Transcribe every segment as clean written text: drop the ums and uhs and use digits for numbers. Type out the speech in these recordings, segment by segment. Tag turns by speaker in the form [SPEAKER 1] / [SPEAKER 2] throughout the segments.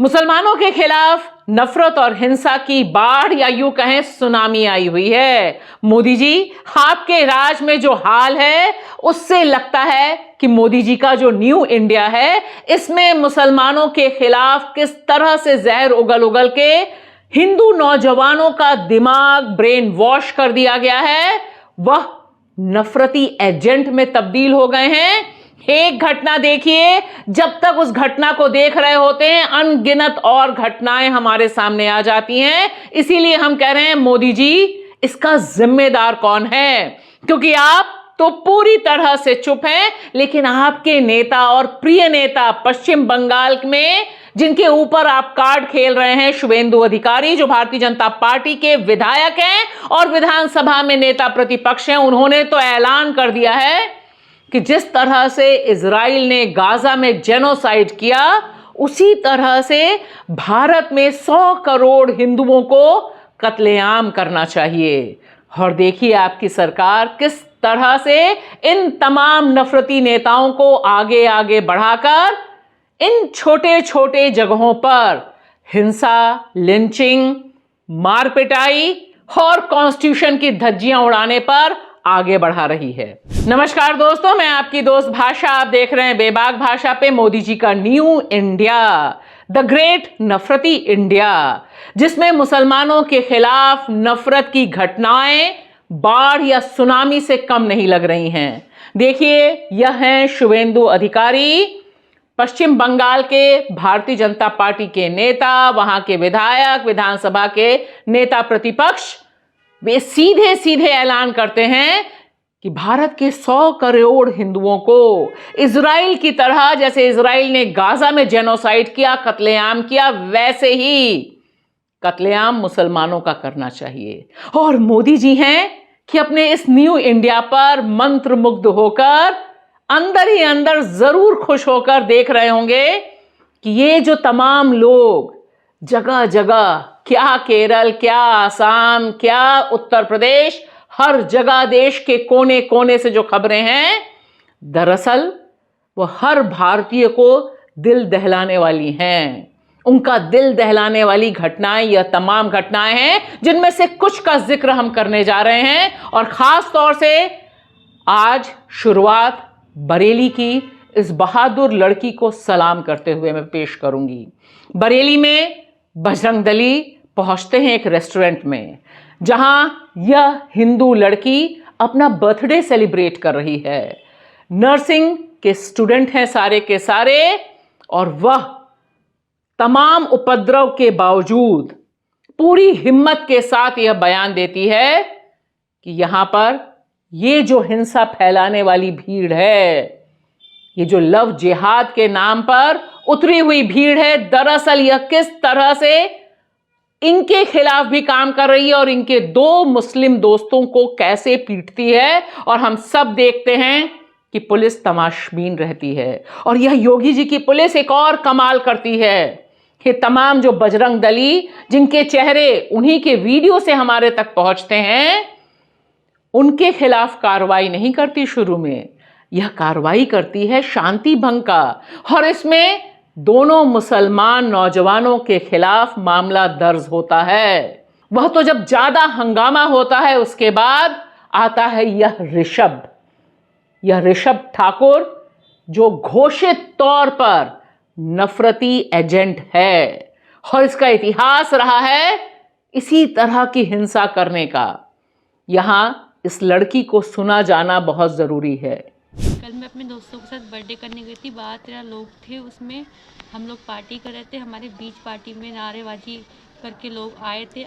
[SPEAKER 1] मुसलमानों के खिलाफ नफरत और हिंसा की बाढ़ या यूं कहें सुनामी आई हुई है। मोदी जी, आपके राज में जो हाल है उससे लगता है कि मोदी जी का जो न्यू इंडिया है इसमें मुसलमानों के खिलाफ किस तरह से जहर उगल उगल के हिंदू नौजवानों का दिमाग ब्रेन वॉश कर दिया गया है, वह नफरती एजेंट में तब्दील हो गए हैं। एक घटना देखिए, जब तक उस घटना को देख रहे होते हैं अनगिनत और घटनाएं हमारे सामने आ जाती हैं। इसीलिए हम कह रहे हैं मोदी जी, इसका जिम्मेदार कौन है? क्योंकि आप तो पूरी तरह से चुप हैं, लेकिन आपके नेता और प्रिय नेता पश्चिम बंगाल में जिनके ऊपर आप कार्ड खेल रहे हैं, शुवेंदु अधिकारी, जो भारतीय जनता पार्टी के विधायक हैं और विधानसभा में नेता प्रतिपक्ष हैं, उन्होंने तो ऐलान कर दिया है कि जिस तरह से इजराइल ने गाजा में जेनोसाइड किया, उसी तरह से भारत में 100 करोड़ हिंदुओं को कत्लेआम करना चाहिए। और देखिए आपकी सरकार किस तरह से इन तमाम नफरती नेताओं को आगे आगे बढ़ाकर इन छोटे छोटे जगहों पर हिंसा, लिंचिंग, मार पिटाई और कॉन्स्टिट्यूशन की धज्जियां उड़ाने पर आगे बढ़ा रही है। नमस्कार दोस्तों, मैं आपकी दोस्त भाषा, आप देख रहे हैं बेबाक भाषा पे मोदी जी का न्यू इंडिया, द ग्रेट नफरती इंडिया, जिसमें मुसलमानों के खिलाफ नफरत की घटनाएं बाढ़ या सुनामी से कम नहीं लग रही हैं। देखिए, यह हैं शुवेंदु अधिकारी, पश्चिम बंगाल के भारतीय जनता पार्टी के नेता, वहां के विधायक, विधानसभा के नेता प्रतिपक्ष। वे सीधे सीधे ऐलान करते हैं कि भारत के 100 करोड़ हिंदुओं को इजराइल की तरह, जैसे इजराइल ने गाजा में जेनोसाइड किया, कत्लेआम किया, वैसे ही कत्लेआम मुसलमानों का करना चाहिए। और मोदी जी हैं कि अपने इस न्यू इंडिया पर मंत्रमुग्ध होकर अंदर ही अंदर जरूर खुश होकर देख रहे होंगे कि ये जो तमाम लोग जगह जगह, क्या केरल, क्या आसाम, क्या उत्तर प्रदेश, हर जगह देश के कोने कोने से जो खबरें हैं, दरअसल वो हर भारतीय को दिल दहलाने वाली हैं। उनका दिल दहलाने वाली घटनाएं, यह तमाम घटनाएं हैं जिनमें से कुछ का जिक्र हम करने जा रहे हैं। और खास तौर से आज शुरुआत बरेली की इस बहादुर लड़की को सलाम करते हुए मैं पेश करूंगी। बरेली में बजरंगदली पहुंचते हैं एक रेस्टोरेंट में, जहां यह हिंदू लड़की अपना बर्थडे सेलिब्रेट कर रही है। नर्सिंग के स्टूडेंट हैं सारे के सारे, और वह तमाम उपद्रव के बावजूद पूरी हिम्मत के साथ यह बयान देती है कि यहां पर ये जो हिंसा फैलाने वाली भीड़ है, ये जो लव जिहाद के नाम पर उतरी हुई भीड़ है, दरअसल यह किस तरह से इनके खिलाफ भी काम कर रही है और इनके 2 मुस्लिम दोस्तों को कैसे पीटती है। और हम सब देखते हैं कि पुलिस तमाशबीन रहती है। और यह योगी जी की पुलिस एक और कमाल करती है। ये तमाम जो बजरंग दली, जिनके चेहरे उन्हीं के वीडियो से हमारे तक पहुंचते हैं, उनके खिलाफ कार्रवाई नहीं करती शुरू में, यह कार्रवाई करती है शांति भंग का। और इसमें दोनों मुसलमान नौजवानों के खिलाफ मामला दर्ज होता है। वह तो जब ज्यादा हंगामा होता है उसके बाद आता है यह ऋषभ ठाकुर, जो घोषित तौर पर नफरती एजेंट है और इसका इतिहास रहा है इसी तरह की हिंसा करने का। यहां इस लड़की को सुना जाना बहुत जरूरी है।
[SPEAKER 2] कल मैं अपने दोस्तों के साथ बर्थडे करने गई थी। 12-13 लोग थे, उसमें हम लोग पार्टी कर रहे थे। हमारे बीच पार्टी में नारेबाजी करके लोग आए थे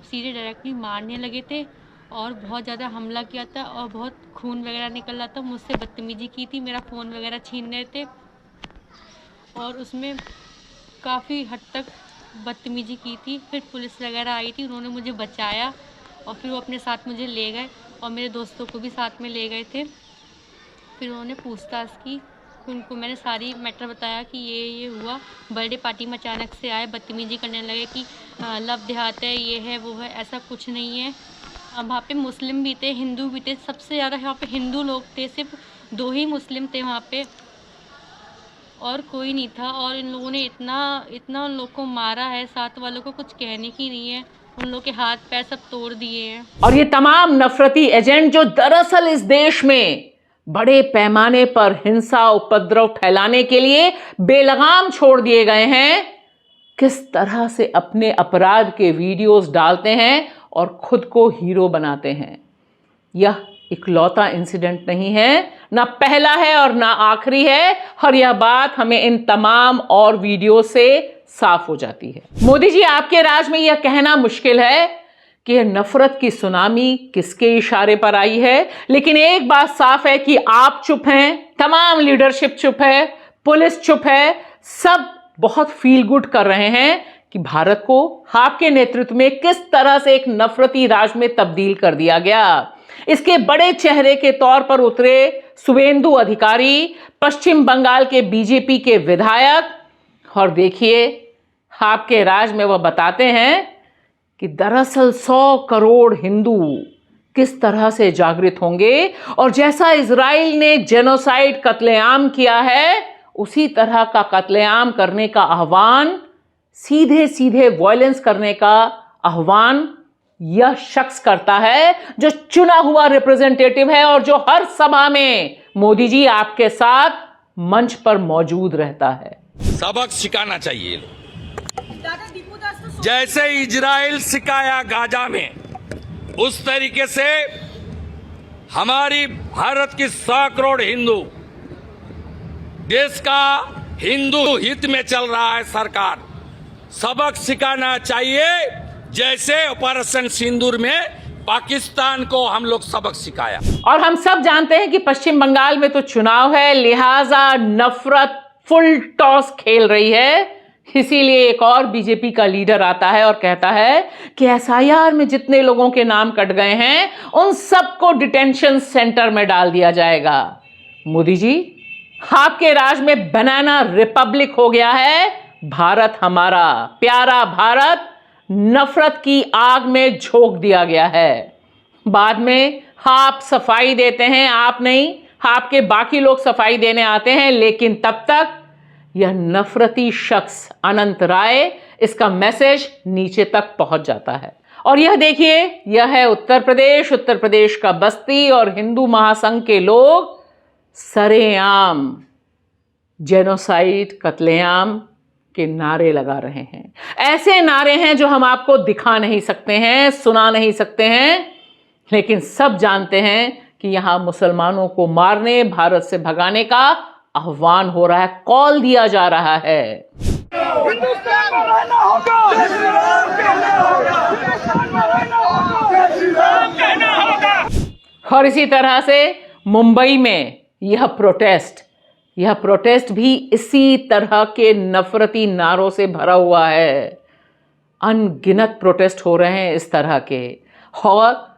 [SPEAKER 2] सीधे डायरेक्टली मारने लगे थे और बहुत ज़्यादा हमला किया था और बहुत खून वगैरह निकल रहा था। मुझसे बदतमीजी की थी, मेरा फ़ोन वगैरह छीन रहे थे और उसमें काफ़ी हद तक बदतमीजी की थी। फिर पुलिस वगैरह आई थी, उन्होंने मुझे बचाया और फिर वो अपने साथ मुझे ले गए और मेरे दोस्तों को भी साथ में ले गए थे। फिर उन्होंने पूछताछ की, फिर उनको मैंने सारी मैटर बताया कि ये हुआ। बर्थडे पार्टी में अचानक से आए, बदतमीजी करने लगे कि लव देहात है, ये है वो है। ऐसा कुछ नहीं है। वहाँ पे मुस्लिम भी थे, हिंदू भी थे। सबसे ज़्यादा यहाँ पे हिंदू लोग थे, सिर्फ 2 ही मुस्लिम थे वहाँ पे। और कोई नहीं था। और इन लोगों ने इतना इतना उन लोग को मारा है, साथ वालों को कुछ कहने की नहीं है, उन लोग के हाथ पैर सब तोड़ दिए हैं।
[SPEAKER 1] और ये तमाम नफरती एजेंट जो दरअसल इस देश में बड़े पैमाने पर हिंसा उपद्रव फैलाने के लिए बेलगाम छोड़ दिए गए हैं, किस तरह से अपने अपराध के वीडियोस डालते हैं और खुद को हीरो बनाते हैं। यह इकलौता इंसिडेंट नहीं है, ना पहला है और ना आखिरी है, और यह बात हमें इन तमाम और वीडियो से साफ हो जाती है। मोदी जी, आपके राज में यह कहना मुश्किल है कि यह नफरत की सुनामी किसके इशारे पर आई है, लेकिन एक बात साफ है कि आप चुप हैं, तमाम लीडरशिप चुप है, पुलिस चुप है, सब बहुत फील गुड कर रहे हैं कि भारत को आपके नेतृत्व में किस तरह से एक नफरती राज में तब्दील कर दिया गया। इसके बड़े चेहरे के तौर पर उतरे शुवेंदु अधिकारी, पश्चिम बंगाल के बीजेपी के विधायक, और देखिए आपके राज में वह बताते हैं कि दरअसल 100 करोड़ हिंदू किस तरह से जागृत होंगे, और जैसा इजराइल ने जेनोसाइड कत्लेआम किया है, उसी तरह का कत्लेआम करने का आह्वान, सीधे सीधे वायलेंस करने का आह्वान यह शख्स करता है जो चुना हुआ रिप्रेजेंटेटिव है और जो हर सभा में मोदी जी आपके साथ मंच पर मौजूद रहता है।
[SPEAKER 3] सबक सिखाना चाहिए। जैसे इजराइल सिखाया गाजा में, उस तरीके से हमारी भारत की 100 करोड़ हिंदू, देश का हिंदू हित में चल रहा है सरकार, सबक सिखाना चाहिए। जैसे ऑपरेशन सिंदूर में पाकिस्तान को हम लोग सबक सिखाया।
[SPEAKER 1] और हम सब जानते हैं कि पश्चिम बंगाल में तो चुनाव है, लिहाजा नफरत फुल टॉस खेल रही है। इसीलिए एक और बीजेपी का लीडर आता है और कहता है कि एसआईआर में जितने लोगों के नाम कट गए हैं उन सबको डिटेंशन सेंटर में डाल दिया जाएगा। मोदी जी, आपके राज में बनाना रिपब्लिक हो गया है। भारत, हमारा प्यारा भारत, नफरत की आग में झोंक दिया गया है। बाद में आप सफाई देते हैं, आप नहीं, आपके बाकी लोग सफाई देने आते हैं, लेकिन तब तक यह नफरती शख्स अनंत राय, इसका मैसेज नीचे तक पहुंच जाता है। और यह देखिए, यह है उत्तर प्रदेश का बस्ती, और हिंदू महासंघ के लोग सरेआम जेनोसाइड कत्लेआम के नारे लगा रहे हैं। ऐसे नारे हैं जो हम आपको दिखा नहीं सकते हैं, सुना नहीं सकते हैं, लेकिन सब जानते हैं कि यहां मुसलमानों को मारने, भारत से भगाने का आह्वान हो रहा है, कॉल दिया जा रहा है। और इसी तरह से मुंबई में यह प्रोटेस्ट भी इसी तरह के नफरती नारों से भरा हुआ है। अनगिनत प्रोटेस्ट हो रहे हैं इस तरह के। और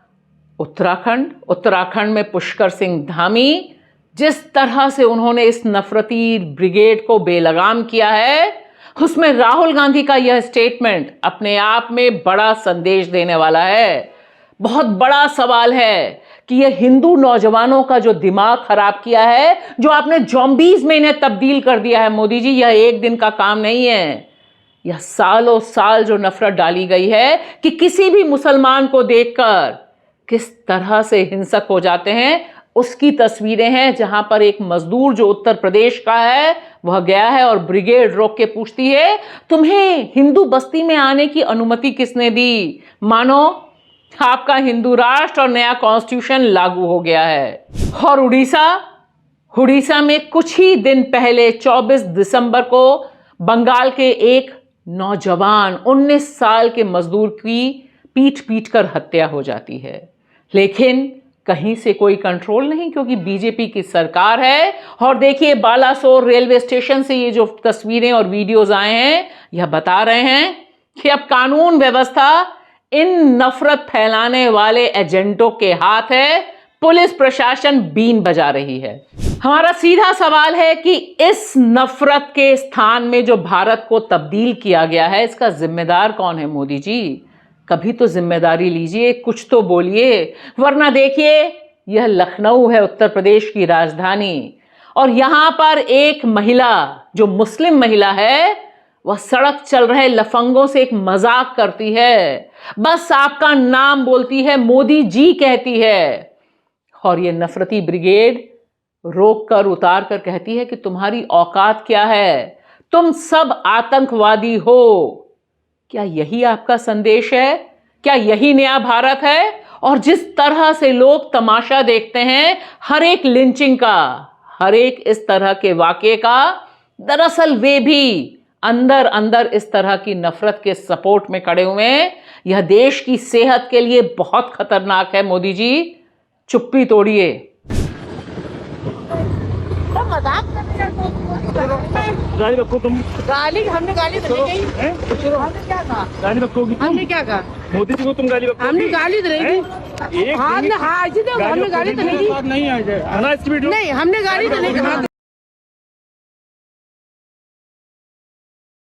[SPEAKER 1] उत्तराखंड में पुष्कर सिंह धामी, जिस तरह से उन्होंने इस नफरती ब्रिगेड को बेलगाम किया है, उसमें राहुल गांधी का यह स्टेटमेंट अपने आप में बड़ा संदेश देने वाला है। बहुत बड़ा सवाल है कि यह हिंदू नौजवानों का जो दिमाग खराब किया है, जो आपने ज़ॉम्बीज़ में इन्हें तब्दील कर दिया है मोदी जी, यह एक दिन का काम नहीं है। यह सालों साल जो नफरत डाली गई है कि किसी भी मुसलमान को देखकर किस तरह से हिंसक हो जाते हैं, उसकी तस्वीरें हैं। जहां पर एक मजदूर जो उत्तर प्रदेश का है, वह गया है और ब्रिगेड रोक के पूछती है, तुम्हें हिंदू बस्ती में आने की अनुमति किसने दी? मानो आपका हिंदू राष्ट्र और नया कॉन्स्टिट्यूशन लागू हो गया है। और उड़ीसा में कुछ ही दिन पहले 24 दिसंबर को बंगाल के एक नौजवान 19 साल के मजदूर की पीट कर हत्या हो जाती है, लेकिन कहीं से कोई कंट्रोल नहीं, क्योंकि बीजेपी की सरकार है। और देखिए, बालासोर रेलवे स्टेशन से ये जो तस्वीरें और वीडियोस आए हैं, यह बता रहे हैं कि अब कानून व्यवस्था इन नफरत फैलाने वाले एजेंटों के हाथ है। पुलिस प्रशासन बीन बजा रही है। हमारा सीधा सवाल है कि इस नफरत के स्थान में जो भारत को तब्दील किया गया है, इसका जिम्मेदार कौन है? मोदी जी, कभी तो जिम्मेदारी लीजिए, कुछ तो बोलिए। वरना देखिए, यह लखनऊ है, उत्तर प्रदेश की राजधानी, और यहां पर एक महिला जो मुस्लिम महिला है वह सड़क चल रहे लफंगों से एक मजाक करती है, बस आपका नाम बोलती है, मोदी जी कहती है। और ये नफरती ब्रिगेड रोक कर उतार कर कहती है कि तुम्हारी औकात क्या है, तुम सब आतंकवादी हो। क्या यही आपका संदेश है? क्या यही नया भारत है? और जिस तरह से लोग तमाशा देखते हैं हर एक लिंचिंग का, हर एक इस तरह के वाकये का, दरअसल वे भी अंदर अंदर इस तरह की नफरत के सपोर्ट में खड़े हुए हैं। यह देश की सेहत के लिए बहुत खतरनाक है। मोदी जी चुप्पी तोड़िए।
[SPEAKER 4] गाली रखो तुम।
[SPEAKER 5] हमने गाली तो नहीं गई। हमने क्या कहा?
[SPEAKER 4] गाली रखोगी तुम?
[SPEAKER 5] हमने क्या कहा?
[SPEAKER 4] मोदी जी को तुम गाली रखोगी?
[SPEAKER 5] हमने गाली तो नहीं दी। हमने गाली तो नहीं दी।
[SPEAKER 4] नहीं आ जाए।
[SPEAKER 5] नहीं, हमने गाली तो नहीं कहा।